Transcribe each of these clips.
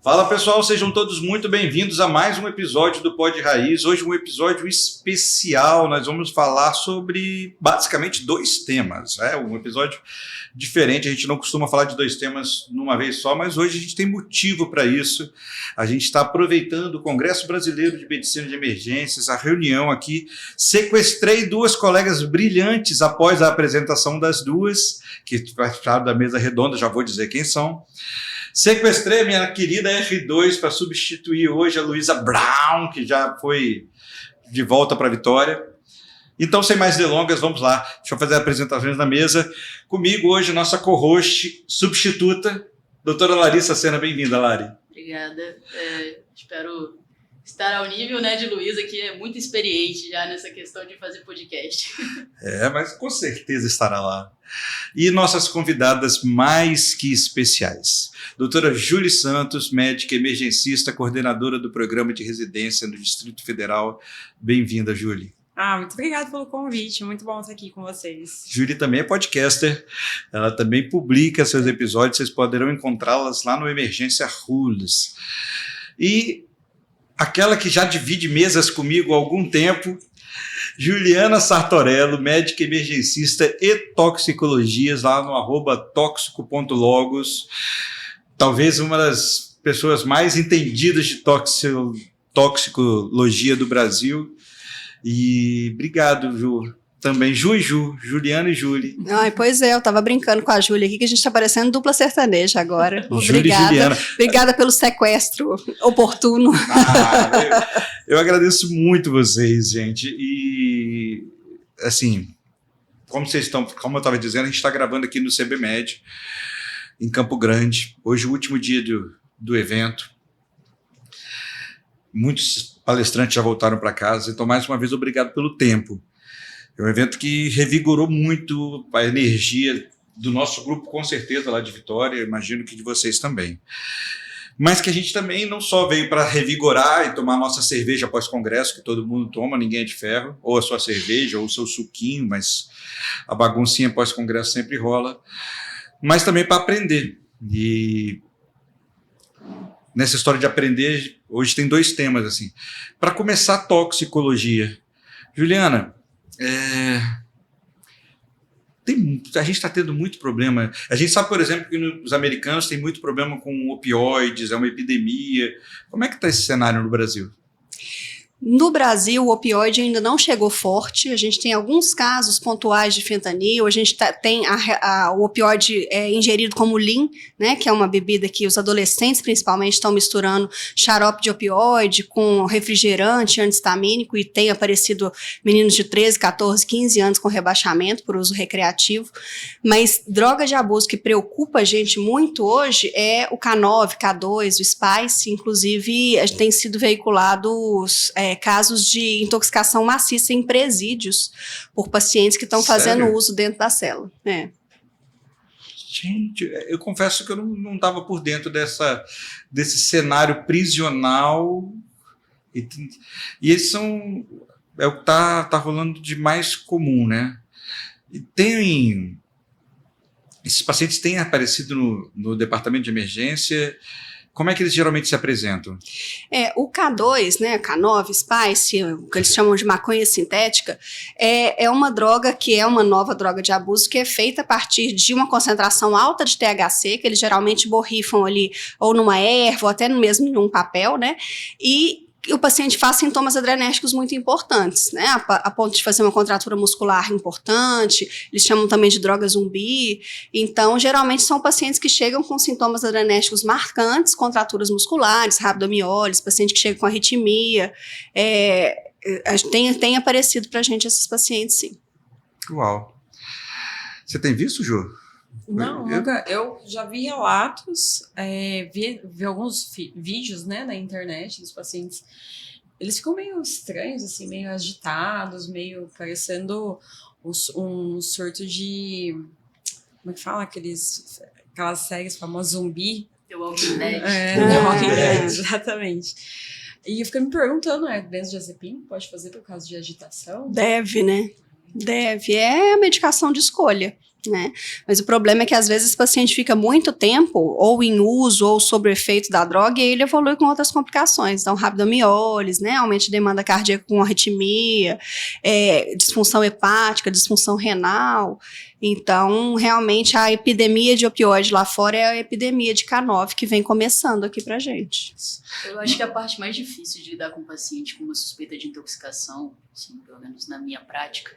Fala pessoal, sejam todos muito bem-vindos a mais um episódio do Pod Raiz. Hoje um episódio especial, nós vamos falar sobre basicamente dois temas. Um episódio diferente, a gente não costuma falar de dois temas numa vez só, mas hoje a gente tem motivo para isso. A gente está aproveitando o Congresso Brasileiro de Medicina de Emergências, a reunião aqui. Sequestrei duas colegas brilhantes após a apresentação das duas, que participaram da mesa redonda, já vou dizer quem são. Sequestrei a minha querida R2 para substituir hoje a Luísa Brown, que já foi de volta para a Vitória. Então, sem mais delongas, vamos lá. Deixa eu fazer as apresentações na mesa. Comigo hoje, nossa co-host substituta, doutora Larissa Sena. Bem-vinda, Lari. Obrigada. Espero estar ao nível, de Luísa, que é muito experiente já nessa questão de fazer podcast. Mas com certeza estará lá. E nossas convidadas mais que especiais. Doutora Júlia Santos, médica emergencista, coordenadora do programa de residência no Distrito Federal. Bem-vinda, Júlia. Muito obrigada pelo convite, muito bom estar aqui com vocês. Júlia também é podcaster, ela também publica seus episódios, vocês poderão encontrá-las lá no Emergência Rules. E aquela que já divide mesas comigo há algum tempo, Juliana Sartorello, médica emergencista e toxicologias, lá no @toxico.logos. Talvez uma das pessoas mais entendidas de toxicologia do Brasil. E obrigado, Ju. Também Ju e Ju, Juliana e Júlia. Pois é, eu tava brincando com a Júlia aqui, que a gente tá parecendo dupla sertaneja agora. Obrigada. Obrigada pelo sequestro oportuno. Eu agradeço muito vocês, gente. E, assim, como eu estava dizendo, a gente está gravando aqui no CBMed, em Campo Grande. Hoje, o último dia do evento. Muitos palestrantes já voltaram para casa. Então, mais uma vez, obrigado pelo tempo. É um evento que revigorou muito a energia do nosso grupo, com certeza, lá de Vitória, imagino que de vocês também. Mas que a gente também não só veio para revigorar e tomar nossa cerveja pós-congresso, que todo mundo toma, ninguém é de ferro, ou a sua cerveja, ou o seu suquinho, mas a baguncinha pós-congresso sempre rola, mas também para aprender. E nessa história de aprender, hoje tem dois temas, assim. Para começar, toxicologia. Juliana, a gente está tendo muito problema. A gente sabe, por exemplo, que os americanos têm muito problema com opioides, é uma epidemia. Como é que está esse cenário no Brasil? No Brasil, o opioide ainda não chegou forte. A gente tem alguns casos pontuais de fentanil. A gente tem o opioide ingerido como Lean, que é uma bebida que os adolescentes, principalmente, estão misturando xarope de opioide com refrigerante antihistamínico, e tem aparecido meninos de 13, 14, 15 anos com rebaixamento por uso recreativo. Mas droga de abuso que preocupa a gente muito hoje é o K9, K2, o Spice. Inclusive, tem sido veiculados casos de intoxicação maciça em presídios por pacientes que estão fazendo uso dentro da cela. Gente, eu confesso que eu não estava por dentro desse cenário prisional. E eles são... É o que tá rolando de mais comum, né? E esses pacientes têm aparecido no departamento de emergência. Como é que eles geralmente se apresentam? O K2, K9, Spice, o que eles chamam de maconha sintética, é uma droga que é uma nova droga de abuso que é feita a partir de uma concentração alta de THC, que eles geralmente borrifam ali ou numa erva ou até mesmo em um papel, e o paciente faz sintomas adrenérgicos muito importantes, a ponto de fazer uma contratura muscular importante. Eles chamam também de droga zumbi. Então, geralmente são pacientes que chegam com sintomas adrenérgicos marcantes, contraturas musculares, rabdomiólise, paciente que chega com arritmia. Tem aparecido para a gente esses pacientes, sim. Uau! Você tem visto, Ju? Não, nunca. Eu já vi relatos, vi alguns vídeos, na internet dos pacientes. Eles ficam meio estranhos, assim, meio agitados, meio parecendo um surto de... Como é que fala? Aquelas séries famosas zumbi. The Walking Dead. The Walking Dead, exatamente. E eu fiquei me perguntando, benzodiazepina pode fazer por causa de agitação? Deve, Deve. É a medicação de escolha. né? Mas o problema é que às vezes esse paciente fica muito tempo ou em uso ou sob o efeito da droga e ele evolui com outras complicações, então rabdomiólise, né, aumento de demanda cardíaca com arritmia, disfunção hepática, disfunção renal. Então, realmente, a epidemia de opioide lá fora é a epidemia de K9 que vem começando aqui pra gente. Eu acho que a parte mais difícil de lidar com um paciente com uma suspeita de intoxicação, assim, pelo menos na minha prática,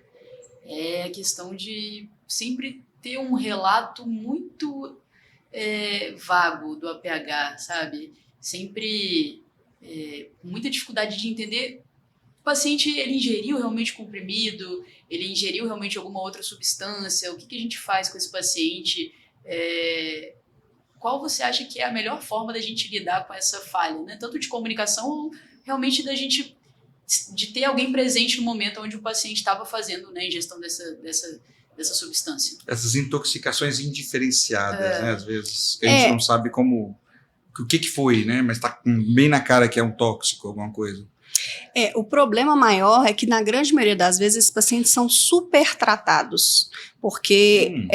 é a questão de sempre ter um relato muito vago do APH, sabe? Sempre com muita dificuldade de entender o paciente, ele ingeriu realmente comprimido, ele ingeriu realmente alguma outra substância, o que a gente faz com esse paciente? Qual você acha que é a melhor forma da gente lidar com essa falha, né? Tanto de comunicação ou realmente de ter alguém presente no momento onde o paciente estava fazendo, né, a ingestão dessa substância. Essas intoxicações indiferenciadas, né? Às vezes a gente não sabe o que foi, né? Mas tá bem na cara que é um tóxico, alguma coisa. O problema maior é que, na grande maioria das vezes, esses pacientes são super tratados, porque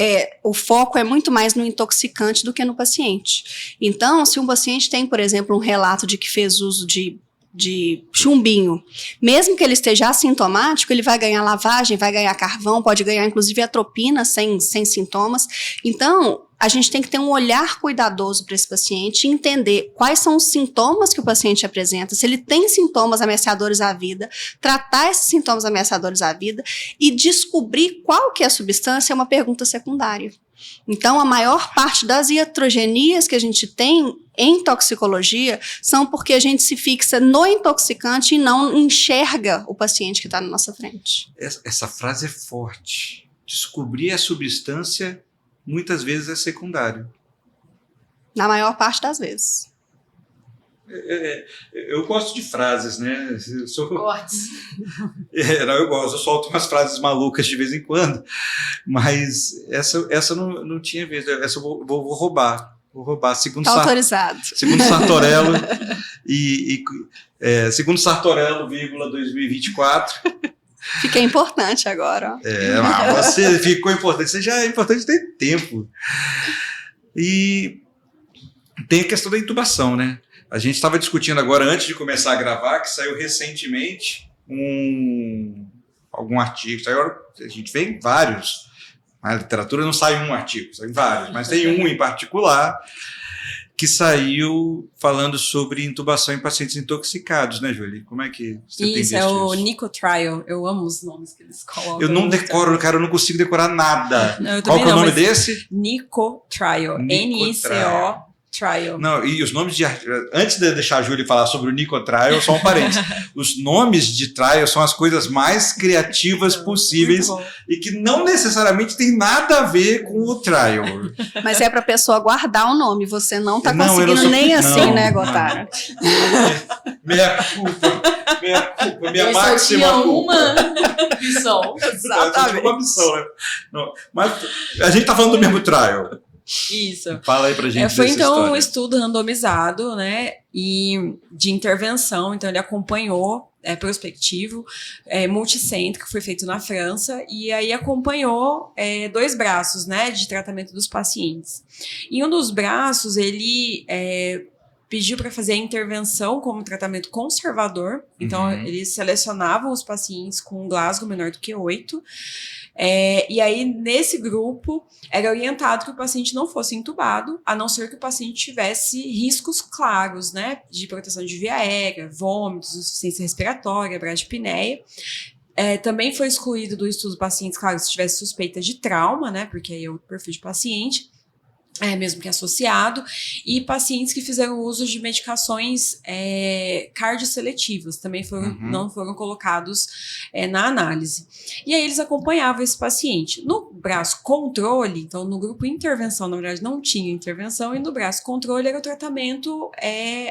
o foco é muito mais no intoxicante do que no paciente. Então, se um paciente tem, por exemplo, um relato de que fez uso de chumbinho, mesmo que ele esteja assintomático, ele vai ganhar lavagem, vai ganhar carvão, pode ganhar inclusive atropina sem sintomas. Então, a gente tem que ter um olhar cuidadoso para esse paciente e entender quais são os sintomas que o paciente apresenta, se ele tem sintomas ameaçadores à vida, tratar esses sintomas ameaçadores à vida e descobrir qual que é a substância é uma pergunta secundária. Então, a maior parte das iatrogenias que a gente tem em toxicologia são porque a gente se fixa no intoxicante e não enxerga o paciente que está na nossa frente. Essa frase é forte. Descobrir a substância muitas vezes é secundário. Na maior parte das vezes. Eu gosto de frases, né? Cortes. Eu gosto, eu solto umas frases malucas de vez em quando, mas essa não tinha vez. Essa eu vou roubar. Vou roubar. Está autorizado. Segundo Sartorello, segundo Sartorello, 2024. Fiquei importante agora. Mas você ficou importante. Você já é importante tem tempo. E tem a questão da intubação, né? A gente estava discutindo agora, antes de começar a gravar, que saiu recentemente algum artigo. A gente vê vários. Na literatura não sai um artigo, saem vários. Mas tem um em particular que saiu falando sobre intubação em pacientes intoxicados, né, Julie? Como é que você tem visto isso? Isso, é o NicoTrial. Eu amo os nomes que eles colocam. Eu não decoro, cara, eu não consigo decorar nada. Não, qual que é o nome desse? NicoTrial. NiCO Trial. Não, e os nomes de... Antes de deixar a Júlia falar sobre o NicoTrial, só um parênteses. Os nomes de trial são as coisas mais criativas possíveis e que não necessariamente tem nada a ver com o trial. Mas é para a pessoa guardar o nome. Você não está conseguindo nem assim, né, Gotara? Minha culpa, minha máxima culpa. Uma missão. Exatamente. Uma missão, né? Não, mas a gente está falando do mesmo trial. Isso. Fala aí pra gente. Foi então história. Um estudo randomizado, né, e de intervenção. Então ele acompanhou, prospectivo, multicêntrico, foi feito na França, e aí acompanhou 2 braços, né, de tratamento dos pacientes. Em um dos braços ele pediu para fazer a intervenção como tratamento conservador. Então eles selecionavam os pacientes com um Glasgow menor do que 8. E aí, nesse grupo, era orientado que o paciente não fosse entubado, a não ser que o paciente tivesse riscos claros, né, de proteção de via aérea, vômitos, insuficiência respiratória, bradipneia. Também foi excluído do estudo pacientes, claro, se tivesse suspeita de trauma, né, porque aí é outro perfil de paciente, mesmo que associado, e pacientes que fizeram uso de medicações cardioseletivas, também não foram colocados na análise. E aí eles acompanhavam esse paciente. No braço controle, então no grupo intervenção, na verdade não tinha intervenção, e no braço controle era o tratamento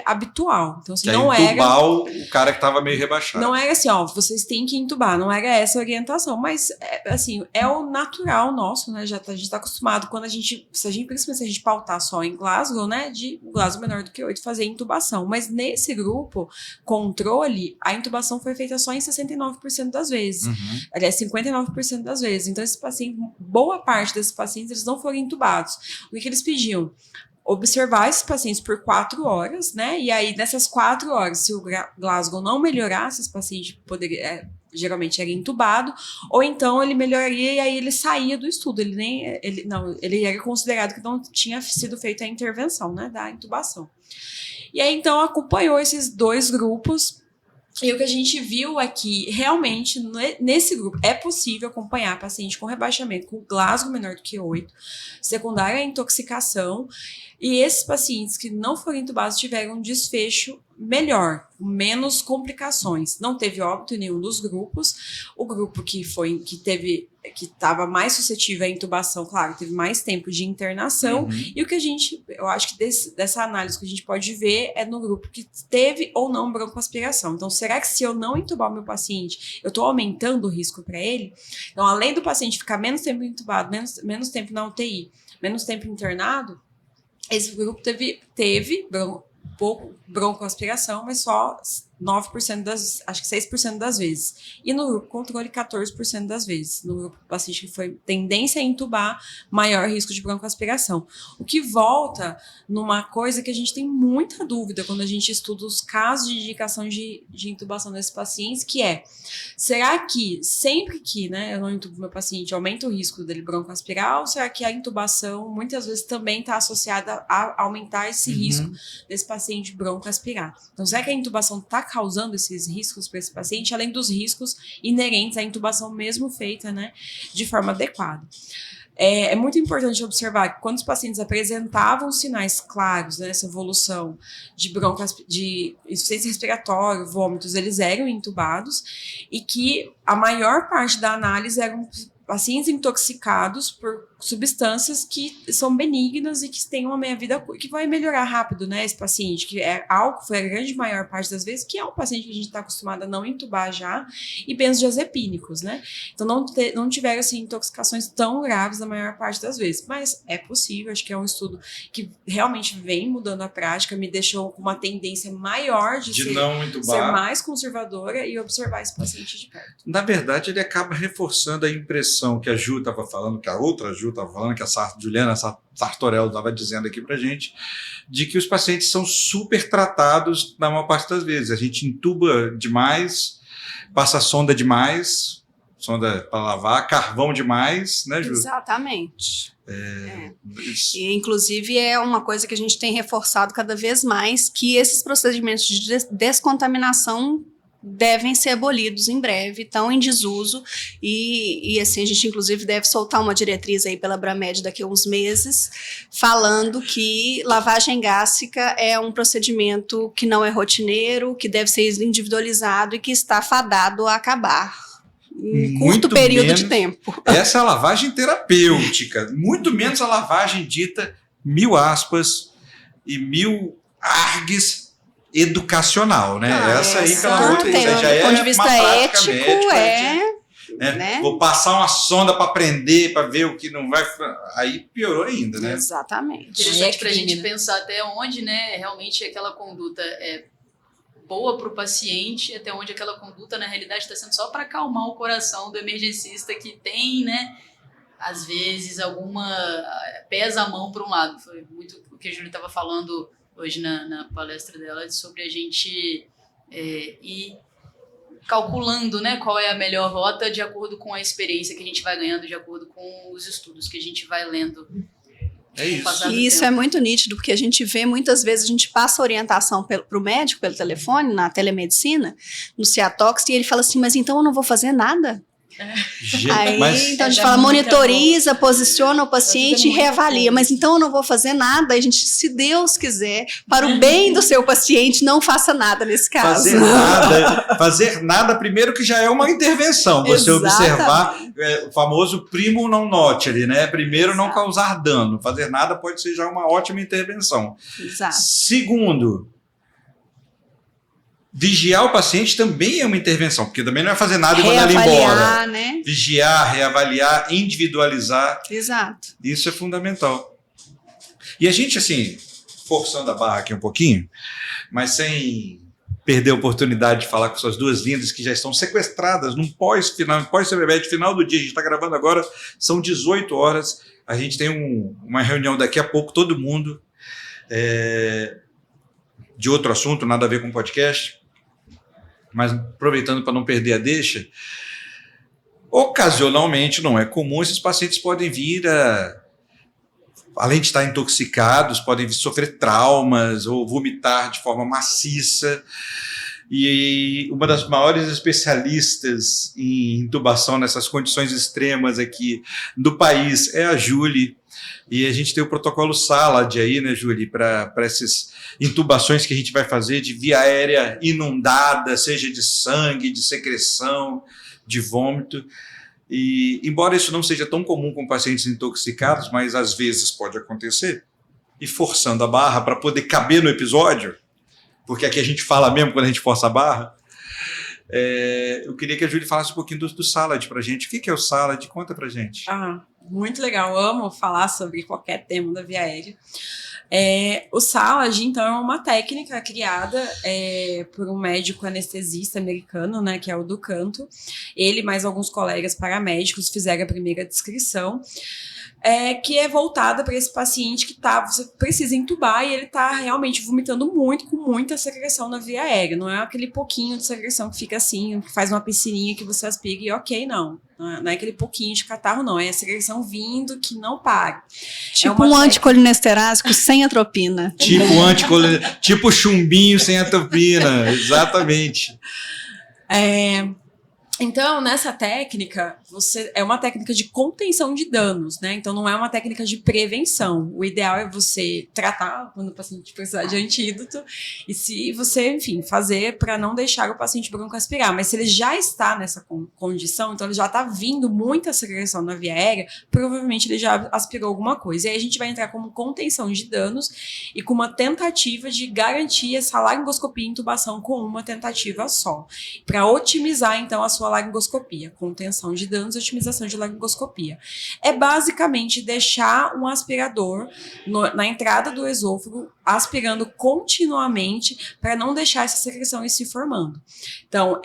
habitual. Então assim, não era... Entubar o cara que estava meio rebaixado. Não era assim, vocês têm que entubar, não era essa a orientação, mas assim, é o natural nosso, né, a gente está acostumado, quando principalmente se a gente pautar só em Glasgow, né, de Glasgow menor do que 8, fazer intubação. Mas nesse grupo, controle, a intubação foi feita só em 69% das vezes. Aliás, 59% das vezes. Então, esse paciente boa parte desses pacientes eles não foram intubados. O que eles pediam? Observar esses pacientes por 4 horas, né? E aí, nessas 4 horas, se o Glasgow não melhorasse, esse paciente geralmente era intubado, ou então ele melhoraria e aí ele saía do estudo. Ele era considerado que não tinha sido feita a intervenção, né? Da intubação. E aí, então, acompanhou esses 2 grupos. E o que a gente viu é que, realmente, nesse grupo, é possível acompanhar paciente com rebaixamento com Glasgow menor do que 8, secundária à intoxicação, e esses pacientes que não foram intubados tiveram um desfecho melhor, com menos complicações. Não teve óbito em nenhum dos grupos. O grupo que estava mais suscetível à intubação, claro, teve mais tempo de internação. E o que eu acho que dessa análise que a gente pode ver é no grupo que teve ou não broncoaspiração. Então, será que se eu não intubar o meu paciente, eu estou aumentando o risco para ele? Então, além do paciente ficar menos tempo intubado, menos tempo na UTI, menos tempo internado, esse grupo teve pouco broncoaspiração, mas só 9% acho que 6% das vezes. E no grupo controle, 14% das vezes. No grupo paciente que foi tendência a intubar, maior risco de broncoaspiração. O que volta numa coisa que a gente tem muita dúvida quando a gente estuda os casos de indicação de intubação desses pacientes, que é, será que sempre que, né, eu não intubo meu paciente, aumenta o risco dele broncoaspirar, ou será que a intubação muitas vezes também está associada a aumentar esse risco desse paciente broncoaspirar? Então, será que a intubação está causando esses riscos para esse paciente, além dos riscos inerentes à intubação mesmo feita, né, de forma adequada? É muito importante observar que quando os pacientes apresentavam sinais claros nessa evolução de insuficiência respiratória, vômitos, eles eram intubados, e que a maior parte da análise eram pacientes intoxicados por substâncias que são benignas e que têm uma meia-vida que vai melhorar rápido, né, esse paciente, que é álcool, foi a grande maior parte das vezes, que é um paciente que a gente está acostumado a não intubar já, e benzodiazepínicos, né, então não tiveram, assim, intoxicações tão graves na maior parte das vezes, mas é possível, acho que é um estudo que realmente vem mudando a prática, me deixou com uma tendência maior de não intubar, ser mais conservadora e observar esse paciente de perto. Na verdade, ele acaba reforçando a impressão que a Ju estava falando, que a outra Ju estava falando, que a Juliana Sartorello estava dizendo aqui para gente, de que os pacientes são super tratados na maior parte das vezes. A gente intuba demais, passa sonda demais, sonda para lavar, carvão demais, né, Ju? Exatamente. E, inclusive, é uma coisa que a gente tem reforçado cada vez mais, que esses procedimentos de descontaminação devem ser abolidos em breve, estão em desuso, e assim, a gente inclusive deve soltar uma diretriz aí pela Abramed daqui a uns meses, falando que lavagem gástrica é um procedimento que não é rotineiro, que deve ser individualizado e que está fadado a acabar em curto período de tempo. Essa é a lavagem terapêutica, muito menos a lavagem dita, 1000 aspas e 1000 args, educacional, né? Essa aí, pela outra, já é do ponto de vista ético, né? Vou passar uma sonda para aprender, para ver o que não vai... Aí piorou ainda, né? Exatamente. Interessante para a gente pensar até onde, né, realmente aquela conduta é boa para o paciente, até onde aquela conduta, na realidade, está sendo só para acalmar o coração do emergencista que tem, né, às vezes, pesa a mão para um lado. Foi muito o que a Júlia estava falando hoje na palestra dela, sobre a gente ir calculando, né, qual é a melhor rota de acordo com a experiência que a gente vai ganhando, de acordo com os estudos que a gente vai lendo. É isso. E isso é muito nítido, porque a gente vê, muitas vezes, a gente passa orientação para o médico, pelo telefone, na telemedicina, no Ciatox, e ele fala assim, mas então eu não vou fazer nada? Aí, então a gente fala, monitoriza, posiciona o paciente e reavalia, mas então eu não vou fazer nada. A gente, se Deus quiser, para o bem do seu paciente, não faça nada nesse caso. Fazer nada, primeiro que já é uma intervenção, você observar o famoso primo non nocere, né? Primeiro, não causar dano. Fazer nada pode ser já uma ótima intervenção. Exato. Segundo, vigiar o paciente também é uma intervenção, porque também não é fazer nada e mandar ele embora. Né? Vigiar, reavaliar, individualizar. Exato. Isso é fundamental. E a gente, assim, forçando a barra aqui um pouquinho, mas sem perder a oportunidade de falar com suas duas lindas que já estão sequestradas num pós-CBBET, final do dia. A gente está gravando agora, são 18 horas. A gente tem uma reunião daqui a pouco, todo mundo, de outro assunto, nada a ver com podcast, mas aproveitando para não perder a deixa, ocasionalmente, não é comum, esses pacientes podem vir além de estar intoxicados, podem sofrer traumas ou vomitar de forma maciça. E uma das maiores especialistas em intubação nessas condições extremas aqui do país é a Julie. E a gente tem o protocolo SALAD aí, né, Julie, para essas intubações que a gente vai fazer de via aérea inundada, seja de sangue, de secreção, de vômito. E, embora isso não seja tão comum com pacientes intoxicados, mas às vezes pode acontecer, e forçando a barra para poder caber no episódio, porque aqui a gente fala mesmo quando a gente força a barra, eu queria que a Júlia falasse um pouquinho do SALAD para a gente. O que é o SALAD? Conta para a gente. Muito legal, amo falar sobre qualquer tema da via aérea. O SALAD, então, é uma técnica criada por um médico anestesista americano, né, que é o Ducanto. Ele mais alguns colegas paramédicos fizeram a primeira descrição, que é voltada para esse paciente que você precisa entubar e ele está realmente vomitando muito, com muita secreção na via aérea. Não é aquele pouquinho de secreção que fica assim, que faz uma piscininha que você aspira e ok, não. Não é aquele pouquinho de catarro, não. É a secreção vindo que não para. Tipo um anticolinesterase sem atropina. Tipo chumbinho sem atropina, exatamente. Então, nessa técnica, é uma técnica de contenção de danos, né? Então, não é uma técnica de prevenção. O ideal é você tratar quando o paciente precisar de antídoto e se você, enfim, fazer para não deixar o paciente broncoaspirar. Mas se ele já está nessa condição, então ele já está vindo muita secreção na via aérea, provavelmente ele já aspirou alguma coisa. E aí a gente vai entrar como contenção de danos e com uma tentativa de garantir essa laringoscopia e intubação com uma tentativa só, para otimizar, então, a sua laringoscopia, contenção de danos e otimização de laringoscopia. É basicamente deixar um aspirador na entrada do esôfago, aspirando continuamente para não deixar essa secreção ir se formando. Então,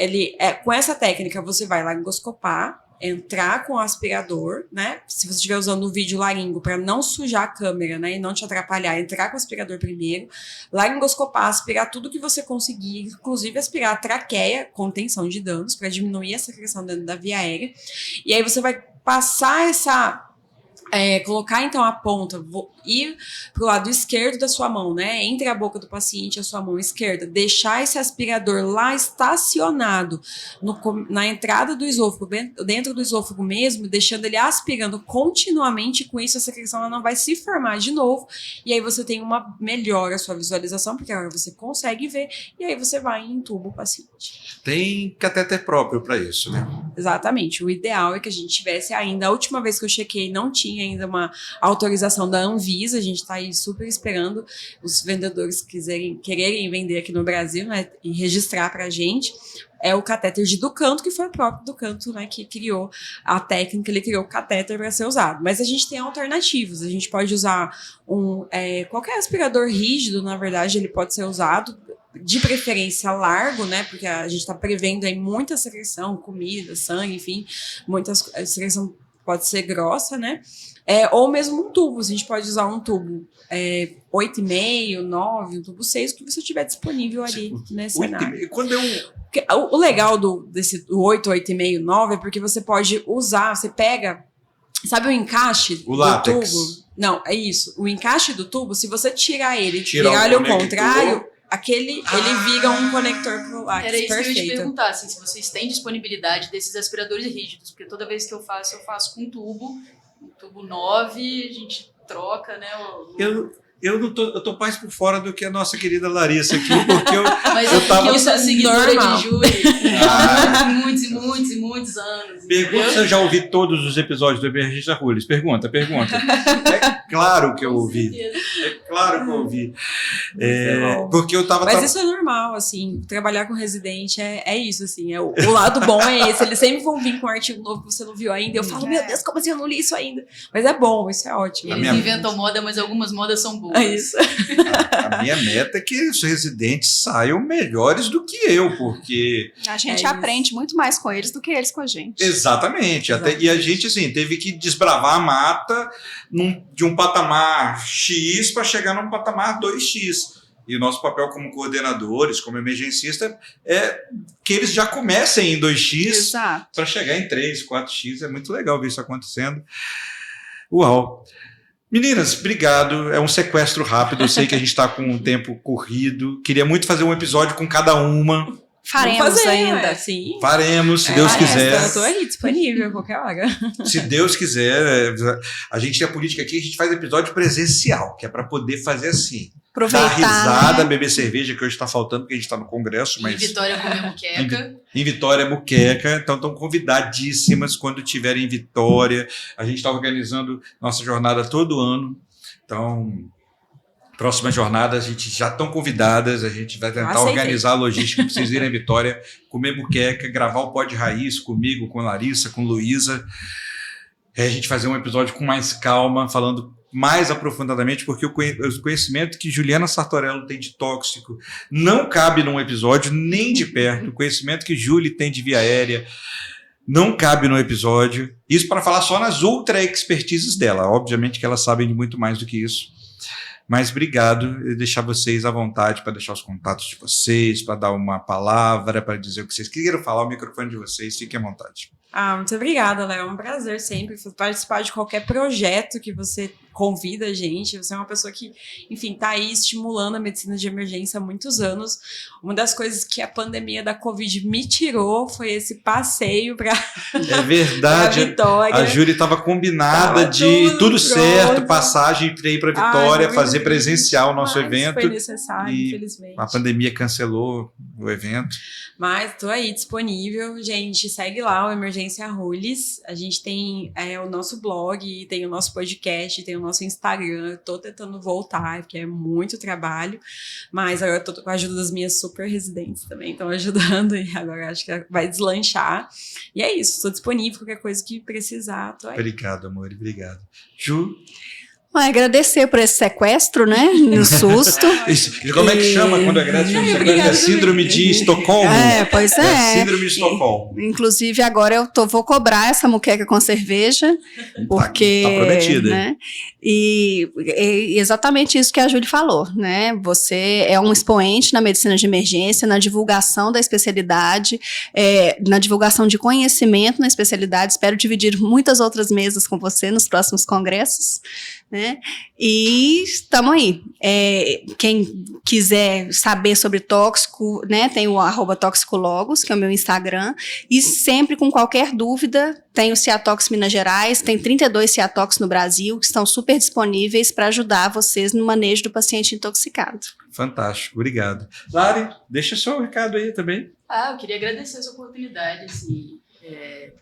com essa técnica, você vai laringoscopar, entrar com o aspirador, né? Se você estiver usando o vídeo laringo para não sujar a câmera, né, e não te atrapalhar, entrar com o aspirador primeiro, laringoscopar, aspirar tudo que você conseguir, inclusive aspirar a traqueia, contenção de danos, para diminuir a secreção dentro da via aérea. E aí você vai passar colocar então a ponta, ir para o lado esquerdo da sua mão, né? Entre a boca do paciente e a sua mão esquerda, deixar esse aspirador lá estacionado na entrada do esôfago, dentro do esôfago mesmo, deixando ele aspirando continuamente. Com isso a secreção ela não vai se formar de novo, e aí você tem uma melhora a sua visualização, porque agora você consegue ver, e aí você vai e intuba o paciente. Tem catéter próprio para isso, né? Exatamente. O ideal é que a gente tivesse ainda, a última vez que eu chequei, não tinha ainda uma autorização da Anvisa, a gente está aí super esperando os vendedores quererem vender aqui no Brasil, né, e registrar para a gente. É o catéter de Ducanto, que foi o próprio Ducanto, né, que criou a técnica, ele criou o catéter para ser usado. Mas a gente tem alternativas, a gente pode usar qualquer aspirador rígido, na verdade, ele pode ser usado, de preferência largo, né, porque a gente está prevendo aí muita secreção, comida, sangue, enfim, a secreção pode ser grossa, né, ou mesmo um tubo, a gente pode usar um tubo 8,5, 9, um tubo 6, o que você tiver disponível ali nesse cenário. O legal do 8, 8,5, 9 é porque você pode usar, você pega, sabe o encaixe do tubo? Não, é isso, o encaixe do tubo, se você tirar ele, virar ele ao contrário, ele vira um conector pro látex. Era isso perfeito. Que eu ia te perguntar, assim, se vocês têm disponibilidade desses aspiradores rígidos, porque toda vez que eu faço com um tubo 9, a gente troca, né? Eu tô mais por fora do que a nossa querida Larissa aqui, porque Mas eu tava... eu sou seguidora normal. de Júlia há muitos anos. Pergunta se eu já ouvi todos os episódios do Emergência Rules. Pergunta. É claro que eu ouvi. Porque eu tava... Mas isso é normal, assim, trabalhar com residente é isso, assim, o lado bom é esse, eles sempre vão vir com um artigo novo que você não viu ainda, eu falo, meu Deus, como assim eu não li isso ainda? Mas é bom, isso é ótimo. Eles inventam moda, mas algumas modas são boas. boas. É isso. A minha meta é que os residentes saiam melhores do que eu, porque... A gente É aprende muito mais com eles do que eles com a gente. Exatamente. E a gente, assim, teve que desbravar a mata de um patamar X para chegar num patamar 2X. E o nosso papel como coordenadores, como emergencista, é que eles já comecem em 2X Exato. para chegar em 3, 4X. É muito legal ver isso acontecendo. Uau! Meninas, obrigado. É um sequestro rápido. Eu sei que a gente está com um tempo corrido. Queria muito fazer um episódio com cada uma. Faremos ainda. Sim. Faremos, se Deus quiser. Eu estou aí disponível a qualquer hora. Se Deus quiser. A gente tem a política aqui, a gente faz episódio presencial, que é para poder fazer assim. Aproveitar, Dar risada, né? beber cerveja, que hoje está faltando, porque a gente está no Congresso, mas... Em Vitória comer muqueca. Em Vitória, Muqueca. Então, estão convidadíssimas quando estiverem em Vitória. A gente está organizando nossa jornada todo ano. Então, próxima jornada, a gente já estão convidadas. A gente vai tentar organizar a logística para vocês irem em Vitória, comer muqueca, gravar o Pod Raiz comigo, com Larissa, com Luísa. A gente fazer um episódio com mais calma, falando mais aprofundadamente, porque o conhecimento que Juliana Sartorello tem de tóxico não cabe num episódio nem de perto. O conhecimento que Julie tem de via aérea não cabe no episódio. Isso para falar só nas ultra expertises dela. Obviamente que elas sabem de muito mais do que isso. Mas obrigado e deixar vocês à vontade para deixar os contatos de vocês, para dar uma palavra, para dizer o que vocês queiram falar, o microfone de vocês, fiquem à vontade. Muito obrigada, Léo. É um prazer sempre participar de qualquer projeto que você convida a gente. Você é uma pessoa que, enfim, está aí estimulando a medicina de emergência há muitos anos. Uma das coisas que a pandemia da Covid me tirou foi esse passeio para É verdade. Vitória. A Júlia estava combinada de tudo certo, passagem para ir para Vitória, fazer presencial o nosso evento. Foi necessário, e infelizmente. A pandemia cancelou o evento. Mas estou aí disponível, gente. Segue lá o Emergência Rules. A gente tem o nosso blog, tem o nosso podcast, tem o nosso Instagram. Eu tô tentando voltar, porque é muito trabalho. Mas agora eu tô com a ajuda das minhas super residentes também, estão ajudando. E agora acho que vai deslanchar. E é isso, estou disponível. Qualquer coisa que precisar, tô aí. Obrigado, amor. Obrigado. Ju? Agradecer por esse sequestro, né? No susto. Como é que chama quando agradece um sequestro? É síndrome de Estocolmo? Pois é. Síndrome de Estocolmo. Inclusive, agora vou cobrar essa muqueca com cerveja, porque... Tá prometida. Né? E exatamente isso que a Júlia falou, né? Você é um expoente na medicina de emergência, na divulgação da especialidade, na divulgação de conhecimento na especialidade. Espero dividir muitas outras mesas com você nos próximos congressos, né? E estamos aí. Quem quiser saber sobre tóxico, né, tem o @toxicologos, que é o meu Instagram, e sempre com qualquer dúvida, tem o Ciatox Minas Gerais, tem 32 Ciatox no Brasil, que estão super disponíveis para ajudar vocês no manejo do paciente intoxicado. Fantástico, obrigado. Lari, deixa seu recado aí também. Eu queria agradecer essa oportunidade, assim,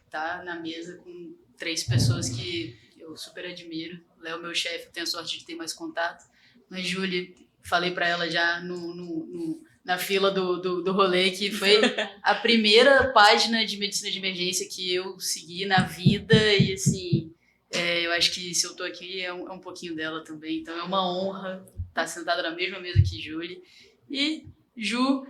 tá na mesa com 3 pessoas que eu super admiro. Léo, meu chefe, eu tenho a sorte de ter mais contato. Mas Júlia, falei para ela já na fila do rolê que foi a primeira página de medicina de emergência que eu segui na vida. E, assim, eu acho que se eu tô aqui é um pouquinho dela também. Então é uma honra estar sentada na mesma mesa que Júlia. E Ju,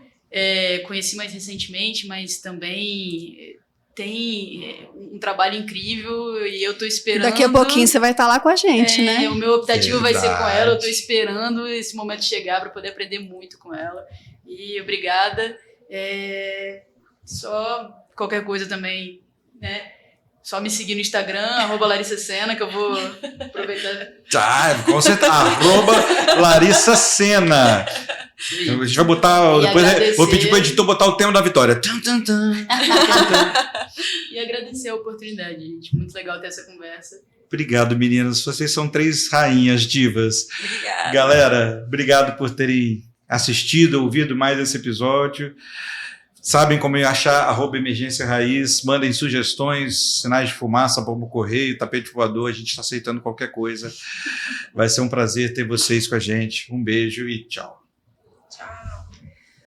conheci mais recentemente, mas também... tem um trabalho incrível e eu tô esperando... Daqui a pouquinho você vai estar lá com a gente, né? O meu optativo vai ser com ela, eu tô esperando esse momento chegar para poder aprender muito com ela. E obrigada. Só qualquer coisa também, né? Só me seguir no Instagram, @LarissaSena, que eu vou aproveitar. Com certeza. @LarissaSena. A gente vai botar. Depois vou pedir para o editor botar o tema da vitória. E agradecer a oportunidade, gente. Muito legal ter essa conversa. Obrigado, meninas. Vocês são 3 rainhas divas. Obrigada. Galera, obrigado por terem assistido, ouvido mais esse episódio. Sabem como achar @Emergência Raiz. Mandem sugestões, sinais de fumaça, bomba correio, tapete voador. A gente está aceitando qualquer coisa. Vai ser um prazer ter vocês com a gente. Um beijo e tchau. Tchau.